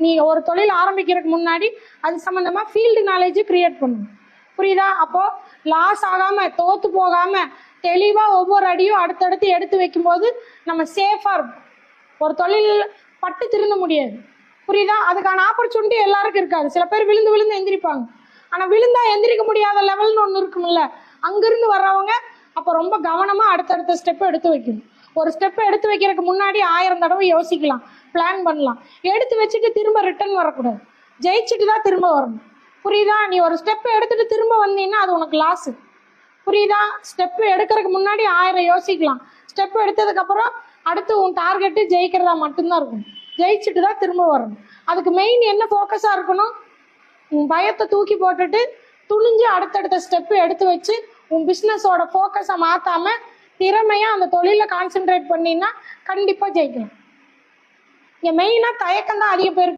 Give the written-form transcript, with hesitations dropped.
நீ ஒரு தொழில் ஆரம்பிக்கிறதுக்கு முன்னாடி அது சம்மந்தமாக ஃபீல்டு நாலேஜ் க்ரியேட் பண்ணணும். புரியுதா? அப்போது லாஸ் ஆகாமல் தோற்று போகாமல் தெளிவாக ஒவ்வொரு அடியும் அடுத்தடுத்து எடுத்து வைக்கும்போது நம்ம சேஃபாக இருக்கும். ஒரு தொழில் பட்டு திருந்த முடியாது. புரியுதா? அதுக்கான ஆப்பர்ச்சுனிட்டி எல்லாருக்கும் இருக்காது. சில பேர் விழுந்து விழுந்து எந்திரிப்பாங்க. ஆனால் விழுந்தா எந்திரிக்க முடியாத லெவல்னு ஒன்று இருக்கும்ல, அங்கிருந்து வர்றவங்க அப்போ ரொம்ப கவனமாக அடுத்தடுத்த ஸ்டெப்பை எடுத்து வைக்கணும். ஒரு ஸ்டெப்பை எடுத்து வைக்கிறதுக்கு முன்னாடி 1000 தடவை யோசிக்கலாம், பிளான் பண்ணலாம். எடுத்து வச்சுட்டு திரும்ப ரிட்டர்ன் வரக்கூடாது. ஜெயிச்சுட்டு தான் திரும்ப வரணும். புரியுதா? நீ ஒரு ஸ்டெப்பை எடுத்துட்டு திரும்ப வந்தீங்கன்னா அது உனக்கு லாஸு. புரியுதா? ஸ்டெப்பு எடுக்கிறதுக்கு முன்னாடி 1000 யோசிக்கலாம். ஸ்டெப்பு எடுத்ததுக்கப்புறம் அடுத்து உன் டார்கெட்டு ஜெயிக்கிறதா மட்டும்தான் இருக்கும். ஜெயிச்சுட்டு தான் திரும்ப வரணும். அதுக்கு மெயின் என்ன ஃபோக்கஸாக இருக்கணும்? உன் பயத்தை தூக்கி போட்டுட்டு துணிஞ்சு அடுத்தடுத்த ஸ்டெப்பு எடுத்து வச்சு உன் பிஸ்னஸோட ஃபோக்கஸை மாற்றாமல் திறமையாக அந்த தொழிலில் கான்சென்ட்ரேட் பண்ணினா கண்டிப்பாக ஜெயிக்கலாம். இங்கே மெயினாக தயக்கம் தான் அதிக பேருக்கு.